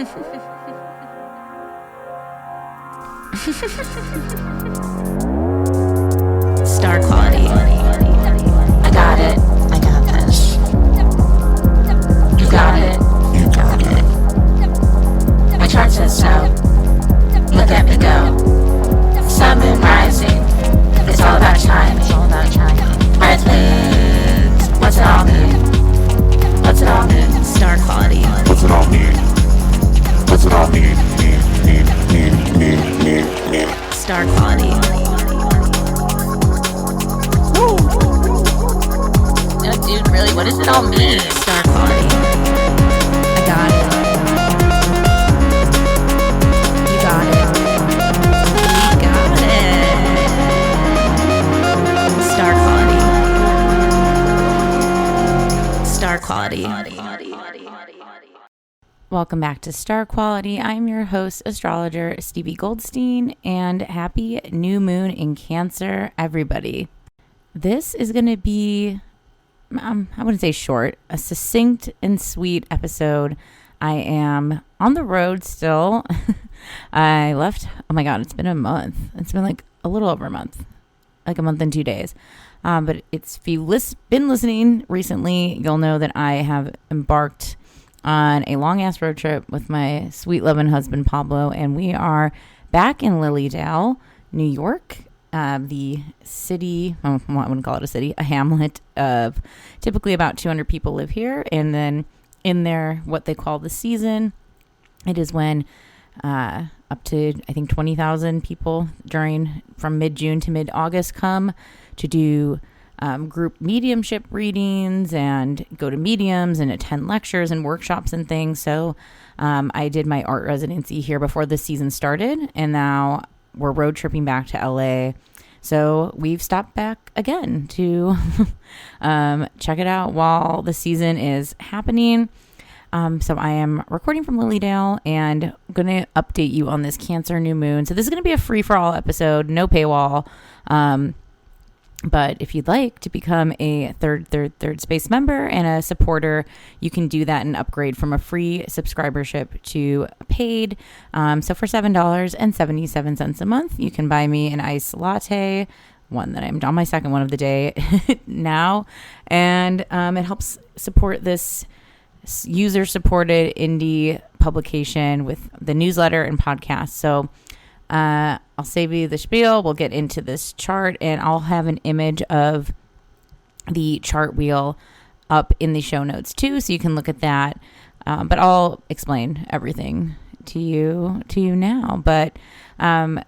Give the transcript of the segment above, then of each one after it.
Star quality. I got it. I got this. You got it. You got it. My chart says so. Look at me go. Sun, moon, rising. It's all about time. It's all about time. Red lips. What's it all mean? What's it all mean? Star quality. What's it all mean? What's it all mean? Star quality. Woo! No, dude, really? What does it all mean? Star quality. I got it. You got it. We got it. Star quality. Star quality. Welcome back to Star Quality. I'm your host, astrologer Stevie Goldstein, and happy new moon in Cancer, everybody. This is going to be, I wouldn't say short, a succinct and sweet episode. I am on the road still. I left, oh my God, it's been a month. It's been like a little over a month, like a month and 2 days. But if you've been listening recently, you'll know that I have embarked on a long-ass road trip with my sweet loving husband, Pablo, and we are back in Lilydale, New York, the city, I wouldn't call it a city, a hamlet of typically about 200 people live here, and then in there, what they call the season, it is when up to, I think, 20,000 people from mid-June to mid-August come to do group mediumship readings and go to mediums and attend lectures and workshops and things. So I did my art residency here before the season started, and now we're road tripping back to LA. So we've stopped back again to check it out while the season is happening. So I am recording from Lilydale, and I'm going to update you on this Cancer new moon. So this is going to be a free-for-all episode, no paywall. But if you'd like to become a third space member and a supporter, you can do that and upgrade from a free subscribership to paid. So for $7.77 a month, you can buy me an iced latte, one that I'm on my second one of the day now. And it helps support this user-supported indie publication with the newsletter and podcast. So I'll save you the spiel. We'll get into this chart, and I'll have an image of the chart wheel up in the show notes too, so you can look at that. But I'll explain everything to you now. But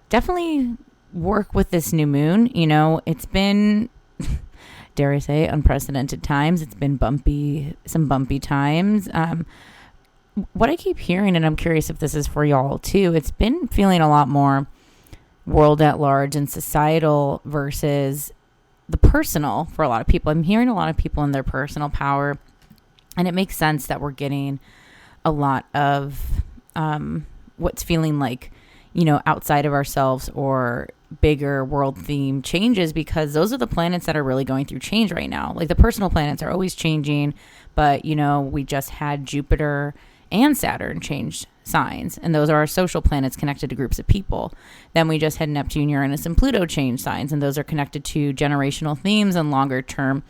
definitely work with this new moon. You know, it's been, dare I say, unprecedented times. It's been some bumpy times. What I keep hearing, and I'm curious if this is for y'all too, it's been feeling a lot more world at large and societal versus the personal for a lot of people. I'm hearing a lot of people in their personal power, and it makes sense that we're getting a lot of what's feeling like, you know, outside of ourselves or bigger world theme changes, because those are the planets that are really going through change right now. Like the personal planets are always changing, but, you know, we just had Jupiter and Saturn changed signs, and those are our social planets connected to groups of people. Then we just had Neptune, Uranus, and Pluto change signs, and those are connected to generational themes and longer term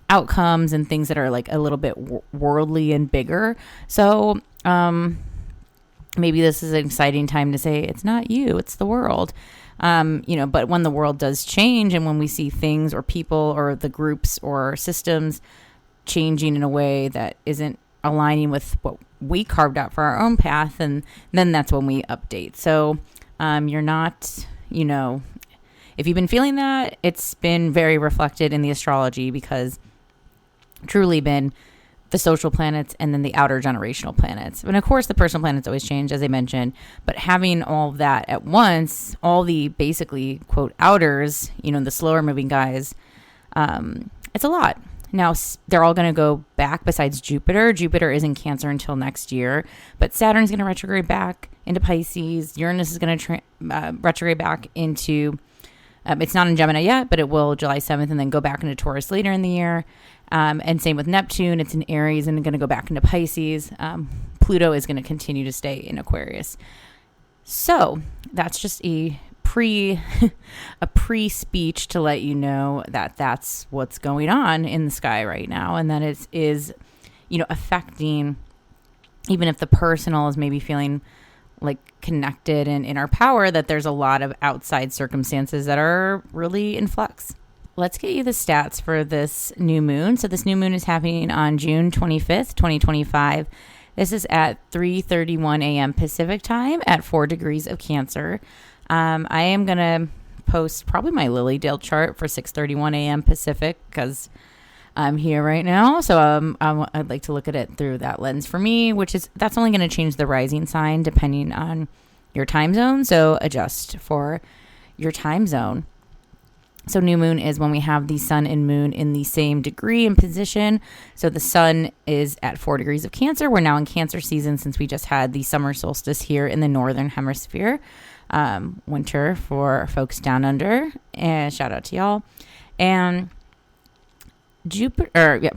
outcomes and things that are like a little bit worldly and bigger. So maybe this is an exciting time to say it's not you, it's the world. You know, but when the world does change, and when we see things or people or the groups or systems changing in a way that isn't aligning with what we carved out for our own path, and then that's when we update. So you're not, you know, if you've been feeling that, it's been very reflected in the astrology, because truly been the social planets and then the outer generational planets. And of course the personal planets always change, as I mentioned, but having all of that at once, all the basically quote outers, you know, the slower moving guys, it's a lot. Now, they're all going to go back besides Jupiter. Jupiter is in Cancer until next year, but Saturn's going to retrograde back into Pisces. Uranus is going to retrograde back into, it's not in Gemini yet, but it will July 7th, and then go back into Taurus later in the year. And same with Neptune. It's in Aries and going to go back into Pisces. Pluto is going to continue to stay in Aquarius. So that's just a pre-speech to let you know that that's what's going on in the sky right now, and that it is, affecting, even if the personal is maybe feeling like connected and in our power, that there's a lot of outside circumstances that are really in flux. Let's get you the stats for this new moon. So this new moon is happening on June 25th, 2025. This is at 3:31 a.m. Pacific time at 4 degrees of Cancer. I am going to post probably my Lilydale chart for 6:31 a.m. Pacific because I'm here right now. So I'd like to look at it through that lens for me, that's only going to change the rising sign depending on your time zone. So adjust for your time zone. So new moon is when we have the sun and moon in the same degree and position. So the sun is at 4 degrees of Cancer. We're now in Cancer season since we just had the summer solstice here in the northern hemisphere. Winter for folks down under. And shout out to y'all. And Jupiter,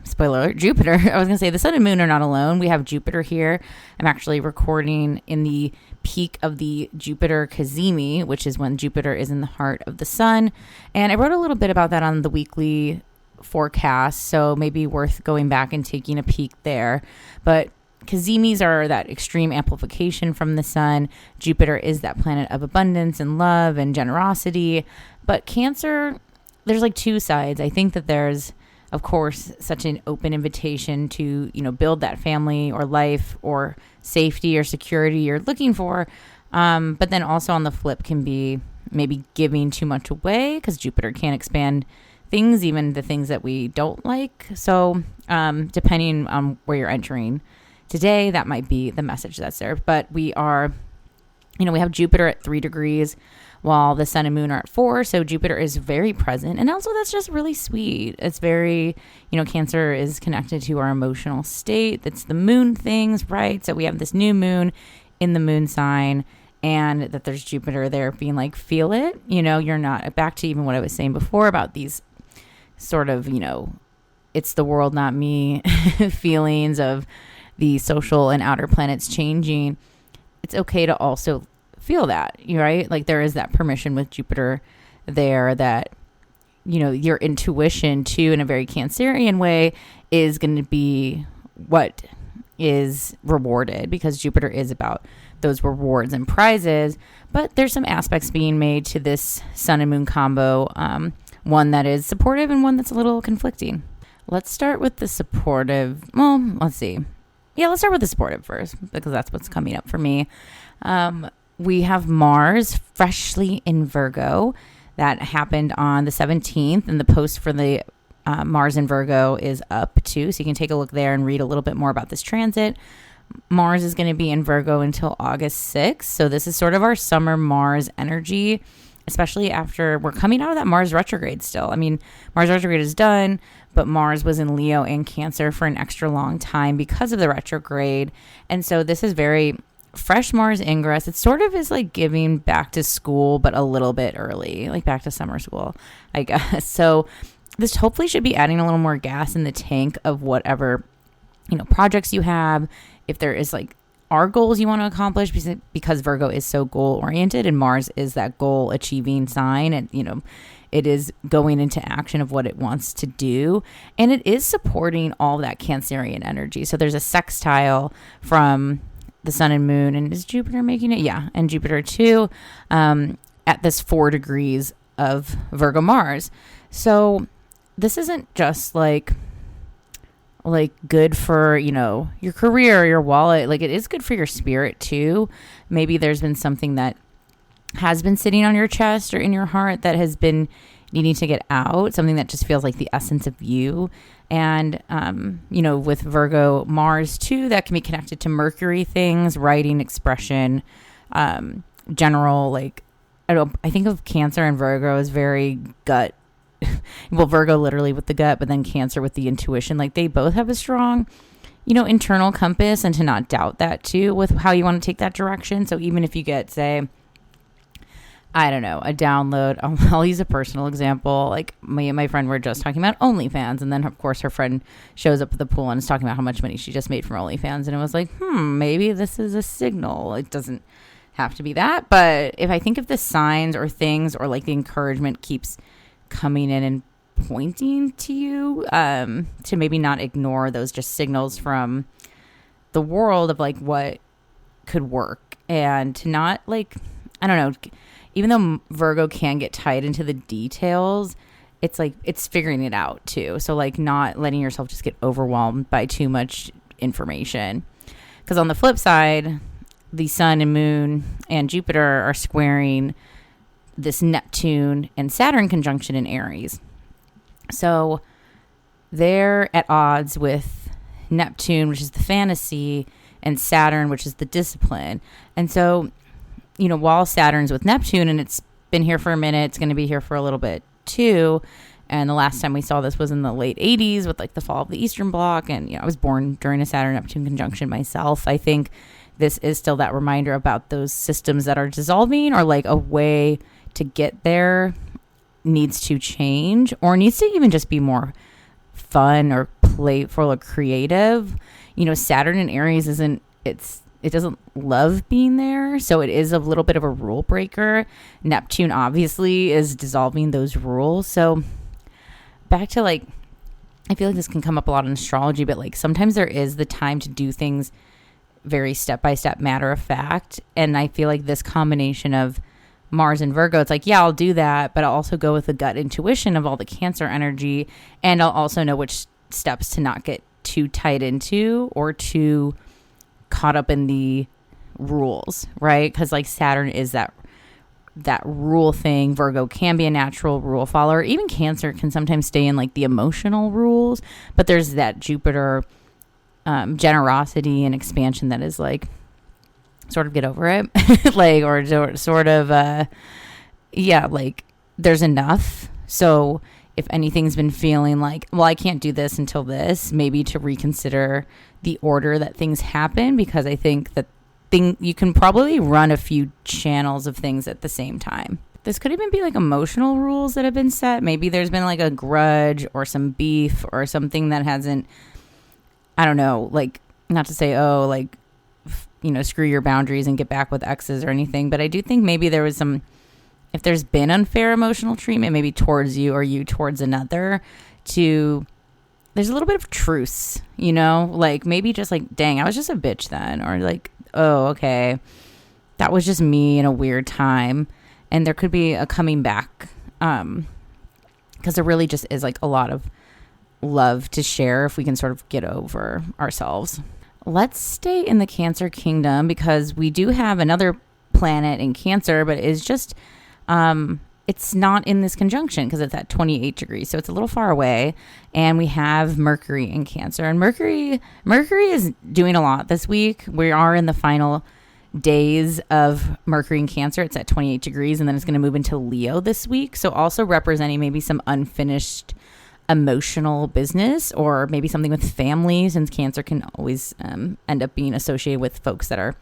spoiler alert, Jupiter. I was going to say the sun and moon are not alone. We have Jupiter here. I'm actually recording in the peak of the Jupiter Cazimi, which is when Jupiter is in the heart of the sun. And I wrote a little bit about that on the weekly forecast, so maybe worth going back and taking a peek there. But Cazimis are that extreme amplification from the sun. Jupiter is that planet of abundance and love and generosity. But Cancer, there's like two sides. I think that there's, of course, such an open invitation to, build that family or life or safety or security you're looking for. But then also on the flip can be maybe giving too much away because Jupiter can't expand things, even the things that we don't like. So depending on where you're entering today, that might be the message that's there. But we are, we have Jupiter at 3 degrees while the sun and moon are at 4. So Jupiter is very present. And also that's just really sweet. It's very, Cancer is connected to our emotional state. That's the moon things, right? So we have this new moon in the moon sign and that there's Jupiter there being like, feel it. You're not, back to even what I was saying before about these sort of, it's the world, not me feelings of the social and outer planets changing. It's okay to also feel that, right? Like there is that permission with Jupiter there that, your intuition too, in a very Cancerian way, is going to be what is rewarded because Jupiter is about those rewards and prizes. But there's some aspects being made to this sun and moon combo, one that is supportive and one that's a little conflicting. Let's start with the supportive. Well, let's see. Yeah, let's start with the supportive first because that's what's coming up for me. We have Mars freshly in Virgo. That happened on the 17th, and the post for the Mars in Virgo is up too, so you can take a look there and read a little bit more about this transit. Mars is going to be in Virgo until August 6th, so this is sort of our summer Mars energy, especially after we're coming out of that Mars retrograde still. I mean, Mars retrograde is done, but Mars was in Leo and Cancer for an extra long time because of the retrograde, and so this is very fresh Mars ingress. It sort of is like giving back to school, but a little bit early, like back to summer school, I guess. So this hopefully should be adding a little more gas in the tank of whatever, projects you have. If there is like our goals you want to accomplish, because Virgo is so goal oriented and Mars is that goal achieving sign, and, it is going into action of what it wants to do. And it is supporting all that Cancerian energy. So there's a sextile from the sun and moon, and is Jupiter making it? Yeah, and Jupiter too, at this 4 degrees of Virgo Mars. So this isn't just like good for, your career or your wallet. Like it is good for your spirit too. Maybe there's been something that has been sitting on your chest or in your heart that has been needing to get out, something that just feels like the essence of you. And, with Virgo Mars too, that can be connected to Mercury things, writing, expression, general, like, I think of Cancer and Virgo as very gut. Well, Virgo literally with the gut, but then Cancer with the intuition. Like they both have a strong, internal compass, and to not doubt that too with how you want to take that direction. So even if you get, say, I don't know, a download. I'll use a personal example. Like me and my friend were just talking about OnlyFans, and then of course her friend shows up at the pool and is talking about how much money she just made from OnlyFans, and it was like, maybe this is a signal. It doesn't have to be that, but if I think of the signs or things or like the encouragement keeps coming in and pointing to you, to maybe not ignore those just signals from the world of like what could work, and to not like, I don't know, even though Virgo can get tied into the details, it's like it's figuring it out too. So like not letting yourself just get overwhelmed by too much information. Because on the flip side, the sun and moon and Jupiter are squaring this Neptune and Saturn conjunction in Aries. So they're at odds with Neptune, which is the fantasy, and Saturn, which is the discipline. And so, you know, while Saturn's with Neptune and it's been here for a minute, it's going to be here for a little bit too. And the last time we saw this was in the late 80s with like the fall of the Eastern Bloc. And, you know, I was born during a Saturn-Neptune conjunction myself. I think this is still that reminder about those systems that are dissolving, or like a way to get there needs to change, or needs to even just be more fun or playful or creative. You know, Saturn in Aries it doesn't love being there, so it is a little bit of a rule breaker. Neptune obviously is dissolving those rules. So back to like, I feel like this can come up a lot in astrology, but like sometimes there is the time to do things very step-by-step, matter of fact. And I feel like this combination of Mars and Virgo, it's like, yeah, I'll do that, but I'll also go with the gut intuition of all the Cancer energy, and I'll also know which steps to not get too tied into or too caught up in the rules, right? Because like Saturn is that rule thing. Virgo can be a natural rule follower. Even Cancer can sometimes stay in like the emotional rules, but there's that Jupiter generosity and expansion that is like, sort of get over it. Like, or sort of yeah, like there's enough. So if anything's been feeling like, well, I can't do this until this, maybe to reconsider the order that things happen, because I think that you can probably run a few channels of things at the same time. This could even be like emotional rules that have been set. Maybe there's been like a grudge or some beef or something that hasn't, I don't know, like, not to say, oh, like, you know, screw your boundaries and get back with exes or anything. But I do think maybe there was some, if there's been unfair emotional treatment, maybe towards you or you towards another, there's a little bit of truce, you know, like maybe just like, dang, I was just a bitch then. Or like, oh, okay, that was just me in a weird time. And there could be a coming back, because there really just is like a lot of love to share if we can sort of get over ourselves. Let's stay in the Cancer kingdom, because we do have another planet in Cancer, but it's just, it's not in this conjunction because it's at 28 degrees. So it's a little far away. And we have Mercury in Cancer. And Mercury is doing a lot this week. We are in the final days of Mercury in Cancer. It's at 28 degrees. And then it's going to move into Leo this week. So also representing maybe some unfinished emotional business, or maybe something with family, since Cancer can always end up being associated with folks that are,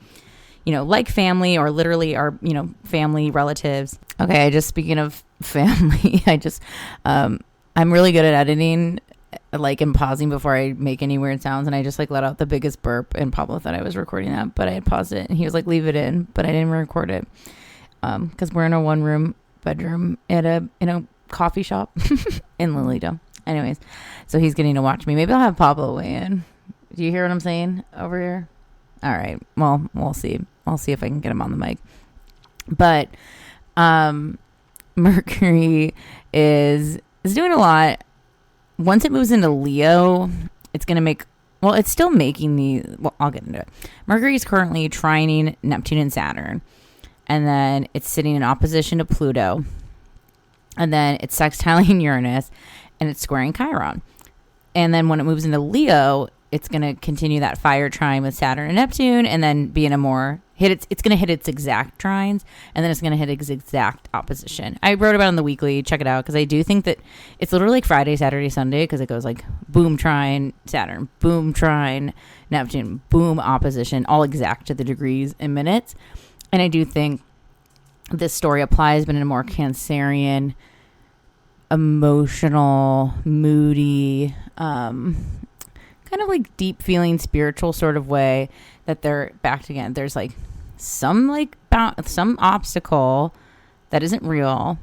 you know, like family, or literally are, you know, family relatives. Okay, speaking of family, I'm really good at editing, like, and pausing before I make any weird sounds, and I just like let out the biggest burp, and Pablo thought I was recording that, but I had paused it, and he was like, leave it in, but I didn't record it, because we're in a one-room bedroom in a coffee shop in Lilydale. Anyways, so he's getting to watch me. Maybe I'll have Pablo weigh in. Do you hear what I'm saying over here? All right. Well, we'll see. I'll see if I can get him on the mic. But Mercury is doing a lot. Once it moves into Leo, it's going to make, well, it's still making I'll get into it. Mercury is currently trining Neptune and Saturn. And then it's sitting in opposition to Pluto. And then it's sextiling Uranus. And it's squaring Chiron. And then when it moves into Leo, it's going to continue that fire trine with Saturn and Neptune, and then be in a more it's going to hit its exact trines, and then it's going to hit its exact opposition. I wrote about it in the weekly. Check it out, because I do think that it's literally like Friday, Saturday, Sunday, because it goes like boom trine Saturn, boom trine Neptune, boom opposition, all exact to the degrees and minutes. And I do think this story applies, but in a more Cancerian, emotional, moody, kind of like deep feeling spiritual sort of way that they're back again. There's like some obstacle that isn't real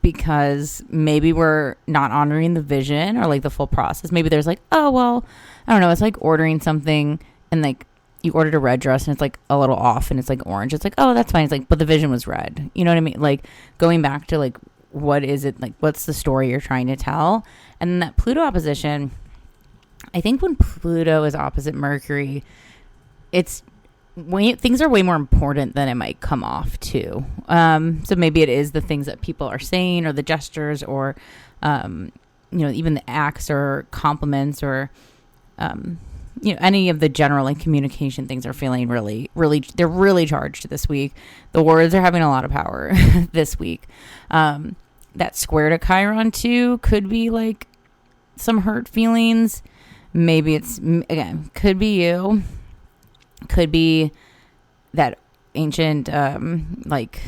because maybe we're not honoring the vision or like the full process. Maybe there's like, oh, well, I don't know. It's like ordering something and like you ordered a red dress and it's like a little off and it's like orange. It's like, oh, that's fine. It's like, but the vision was red. You know what I mean? Like going back to like, what is it? Like, what's the story you're trying to tell? And then that Pluto opposition, I think when Pluto is opposite Mercury, things are way more important than it might come off to. So maybe it is the things that people are saying or the gestures or, even the acts or compliments or, any of the general like communication things are feeling really, really, they're really charged this week. The words are having a lot of power this week. That square to Chiron too could be like some hurt feelings. Maybe it's, again, could be you. Could be that ancient, like,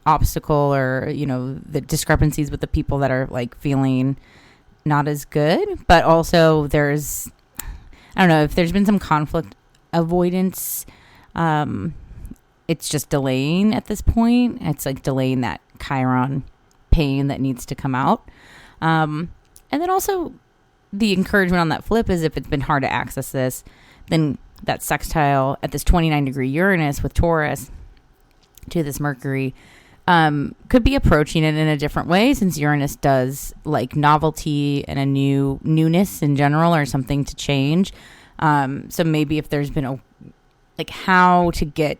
obstacle or, the discrepancies with the people that are, like, feeling not as good. But also there's, I don't know, if there's been some conflict avoidance, it's just delaying at this point. It's, like, delaying that Chiron pain that needs to come out. And then also the encouragement on that flip is if it's been hard to access this, then that sextile at this 29-degree Uranus with Taurus to this Mercury could be approaching it in a different way, since Uranus does like novelty and a newness in general or something to change. So maybe if there's been how to get,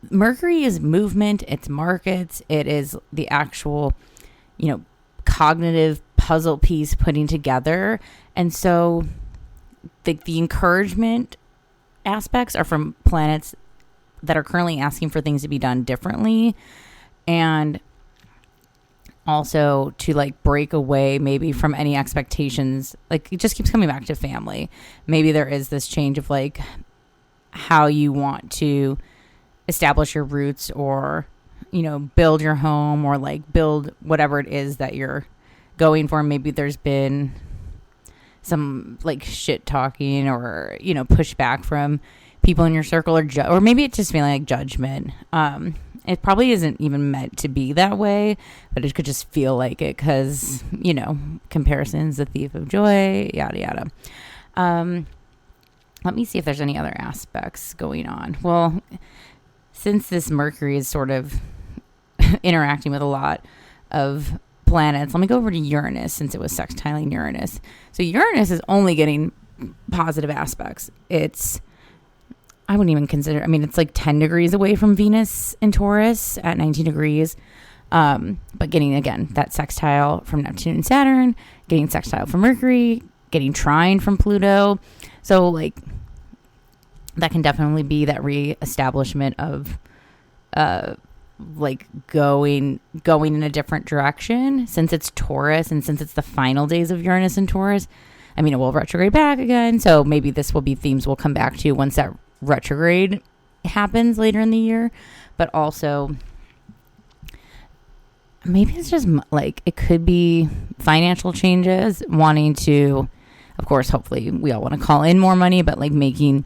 Mercury is movement, it's markets, it is the actual, cognitive puzzle piece putting together. And so the encouragement aspects are from planets that are currently asking for things to be done differently, and also to like break away maybe from any expectations. Like it just keeps coming back to family. Maybe there is this change of like how you want to establish your roots or, build your home or like build whatever it is that you're going for. Maybe there's been some like shit talking or, pushback from people in your circle or maybe it's just feeling like judgment. It probably isn't even meant to be that way, but it could just feel like it because, comparison's the thief of joy, yada, yada. Let me see if there's any other aspects going on. Well, since this Mercury is sort of interacting with a lot of planets, let me go over to Uranus since it was sextiling Uranus. So Uranus is only getting positive aspects. I wouldn't even consider, it's like 10 degrees away from Venus in Taurus at 19 degrees. But getting, again, that sextile from Neptune and Saturn, getting sextile from Mercury, getting trine from Pluto. So like that can definitely be that reestablishment of like going in a different direction, since it's Taurus and since it's the final days of Uranus and Taurus. It will retrograde back again. So maybe this will be themes we'll come back to once that retrograde happens later in the year. But also maybe it's just like it could be financial changes, wanting to, of course, hopefully we all want to call in more money, but like making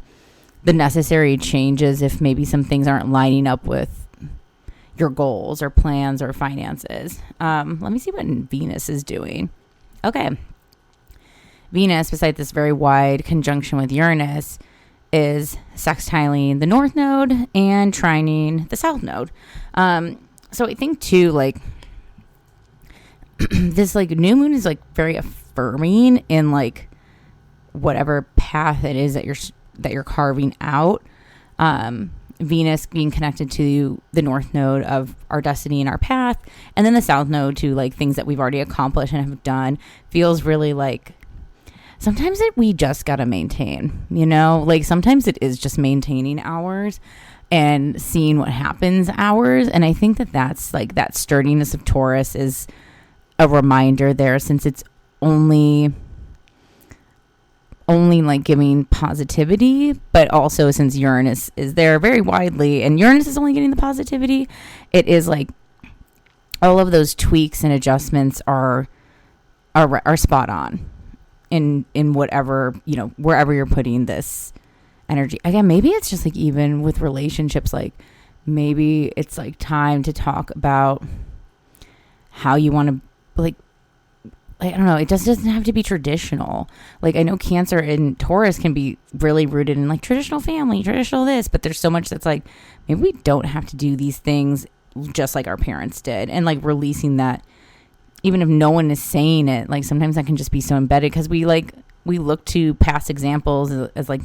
the necessary changes if maybe some things aren't lining up with your goals or plans or finances. Let me see what Venus is doing. Okay. Venus, besides this very wide conjunction with Uranus, is sextiling the North Node and trining the South Node. So I think too, like this like new moon is like very affirming in like whatever path it is that you're carving out. Venus being connected to the North Node of our destiny and our path, and then the South Node to like things that we've already accomplished and have done, feels really like sometimes we just got to maintain, like sometimes it is just maintaining ours and seeing what happens ours. And I think that's like that sturdiness of Taurus is a reminder there, since it's only only like giving positivity, but also since Uranus is there very widely and Uranus is only getting the positivity, it is like all of those tweaks and adjustments are spot on in whatever, you know, wherever you're putting this energy. Again, maybe it's just like even with relationships, like maybe it's like time to talk about how you want to, like, I don't know, it just doesn't have to be traditional. Like, I know Cancer and Taurus can be really rooted in like traditional family, traditional this, but there's so much that's like, maybe we don't have to do these things just like our parents did, and like releasing that, even if no one is saying it, like sometimes that can just be so embedded because we look to past examples as like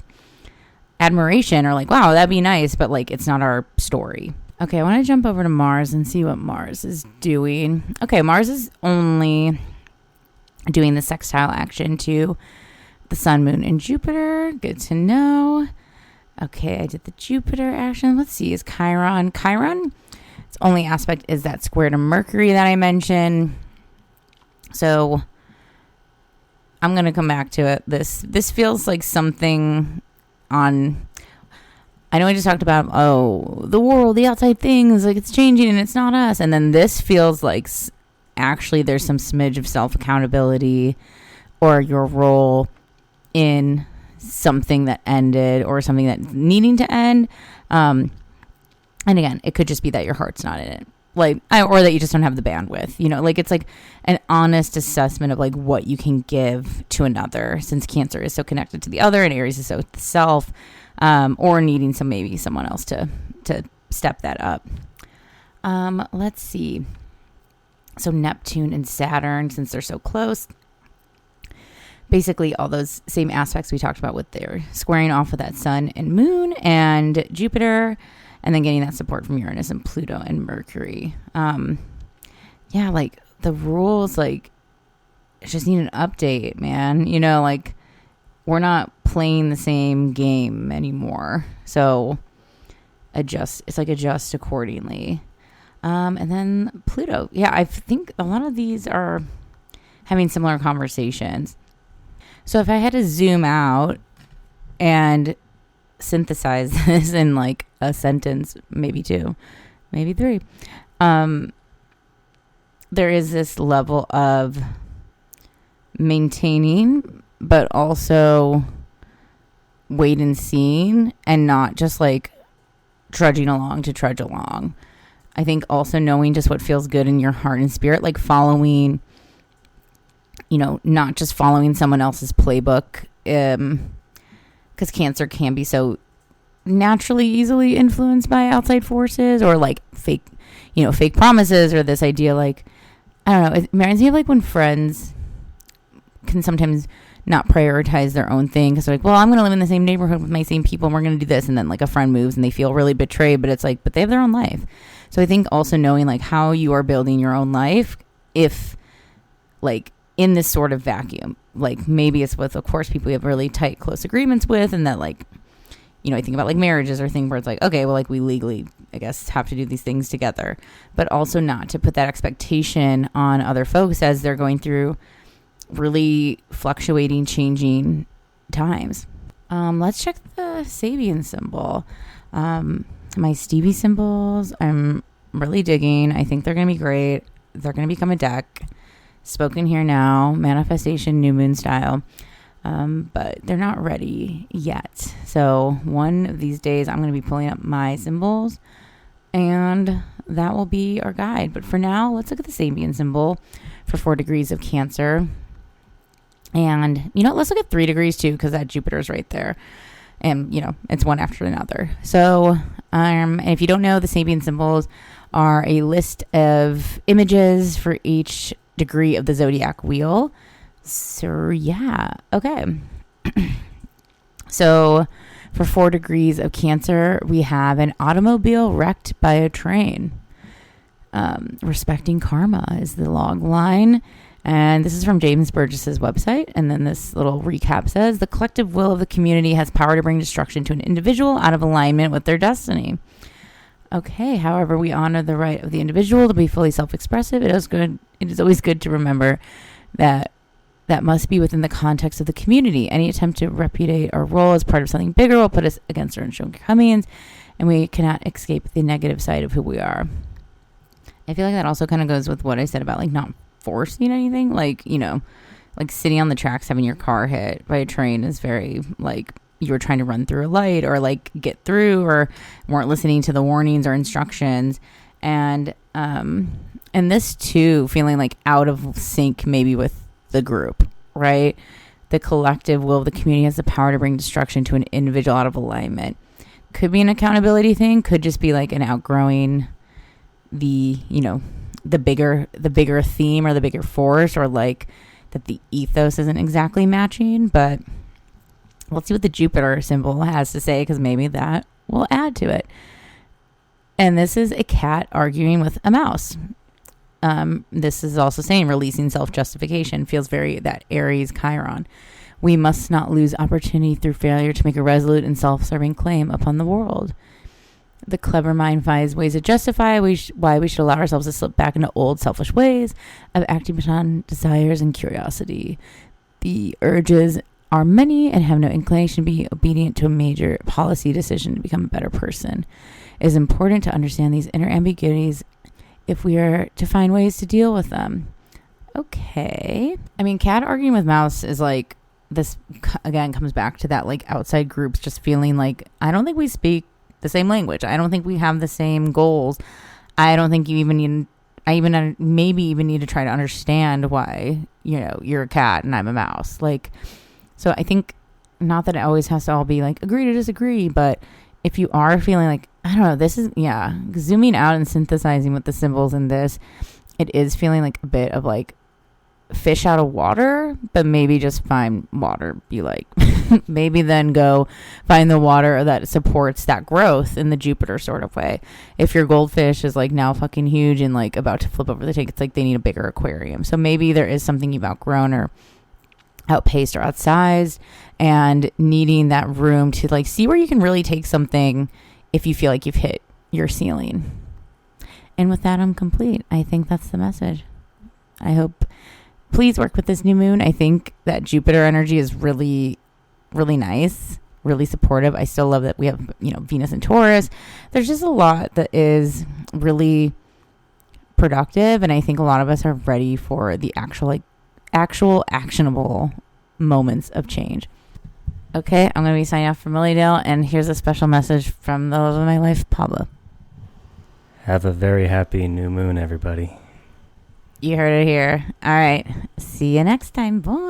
admiration or like, wow, that'd be nice, but like it's not our story. Okay, I want to jump over to Mars and see what Mars is doing. Okay, Mars is only doing the sextile action to the Sun, Moon, and Jupiter. Good to know. Okay, I did the Jupiter action. Let's see, is Chiron. Its only aspect is that square to Mercury that I mentioned. So I'm going to come back to it. This feels like something on... I know I just talked about, the world, the outside things, like it's changing and it's not us. And then this feels like actually there's some smidge of self-accountability or your role in something that ended or something that's needing to end. And again, it could just be that your heart's not in it. Like, or that you just don't have the bandwidth, you know, like it's like an honest assessment of like what you can give to another, since Cancer is so connected to the other and Aries is so the self, or needing maybe someone else to step that up. Let's see. So Neptune and Saturn, since they're so close, basically all those same aspects we talked about with their squaring off of that Sun and Moon and Jupiter, and then getting that support from Uranus and Pluto and Mercury. Yeah, like the rules, like just need an update, man. You know, like we're not playing the same game anymore. So adjust accordingly. And then Pluto. Yeah, I think a lot of these are having similar conversations. So if I had to zoom out and synthesize this in like a sentence, maybe two, maybe three, there is this level of maintaining, but also wait and seeing, and not just like trudging along to trudge along. I think also knowing just what feels good in your heart and spirit, like following, you know, not just following someone else's playbook, because Cancer can be so naturally easily influenced by outside forces or like fake promises, or this idea, like, I don't know, it reminds me of like when friends can sometimes not prioritize their own thing because they're like, well, I'm going to live in the same neighborhood with my same people and we're going to do this, and then like a friend moves and they feel really betrayed, but it's like, but they have their own life. So I think also knowing like how you are building your own life, if like in this sort of vacuum, like maybe it's with, of course, people you have really tight, close agreements with, and that like, you know, I think about like marriages or things where it's like, okay, well, like we legally, I guess, have to do these things together, but also not to put that expectation on other folks as they're going through really fluctuating, changing times. Let's check the Sabian symbol. My Stevie symbols, I'm really digging. I think they're going to be great. They're going to become a deck. Spoken here now, manifestation, new moon style. But they're not ready yet. So one of these days, I'm going to be pulling up my symbols, and that will be our guide. But for now, let's look at the Sabian symbol for 4 degrees of Cancer. And, you know, let's look at 3 degrees too, because that Jupiter's right there. And, you know, it's one after another. So, and if you don't know, the Sabian symbols are a list of images for each degree of the zodiac wheel. So, yeah. Okay. So, for 4 degrees of Cancer, we have an automobile wrecked by a train. Respecting karma is the log line. And this is from James Burgess's website. And then this little recap says, the collective will of the community has power to bring destruction to an individual out of alignment with their destiny. Okay, however, we honor the right of the individual to be fully self-expressive. It is always good to remember that that must be within the context of the community. Any attempt to repudiate our role as part of something bigger will put us against our own shortcomings, and we cannot escape the negative side of who we are. I feel like that also kind of goes with what I said about like not forcing anything. Like, you know, like sitting on the tracks having your car hit by a train is very like you were trying to run through a light or like get through or weren't listening to the warnings or instructions. And this too, feeling like out of sync maybe with the group, right? The collective will of the community has the power to bring destruction to an individual out of alignment. Could be an accountability thing, could just be like an outgrowing the, you know, the bigger theme or the bigger force, or like that the ethos isn't exactly matching. But let's see what the Jupiter symbol has to say, because maybe that will add to it. And this is a cat arguing with a mouse. This is also saying releasing self-justification. Feels very that Aries Chiron. We must not lose opportunity through failure to make a resolute and self-serving claim upon the world. The clever mind finds ways to justify why we should allow ourselves to slip back into old selfish ways of acting upon desires and curiosity. The urges are many and have no inclination to be obedient to a major policy decision to become a better person. It is important to understand these inner ambiguities if we are to find ways to deal with them. Okay. I mean, cat arguing with mouse is like, this again comes back to that like outside groups just feeling like, I don't think we speak the same language. I don't think we have the same goals. I don't think you even need, maybe even need to try to understand why, you know, you're a cat and I'm a mouse. Like, so I think not that it always has to all be like agree to disagree, but if you are feeling like, I don't know, this is, zooming out and synthesizing with the symbols in this, it is feeling like a bit of like fish out of water, but maybe just find water you like. Maybe then go find the water that supports that growth in the Jupiter sort of way. If your goldfish is like now fucking huge and like about to flip over the tank, it's like they need a bigger aquarium. So maybe there is something you've outgrown or outpaced or outsized, and needing that room to like see where you can really take something if you feel like you've hit your ceiling. And with that, I'm complete. I think that's the message. I hope, please work with this new moon. I think that Jupiter energy is really, really nice, really supportive. I still love that we have, you know, Venus and Taurus. There's just a lot that is really productive, and I think a lot of us are ready for the actual actionable moments of change. Okay, I'm going to be signing off from Lilydale, and here's a special message from the love of my life, Pablo. Have a very happy new moon, everybody. You heard it here. All right. See you next time. Bye.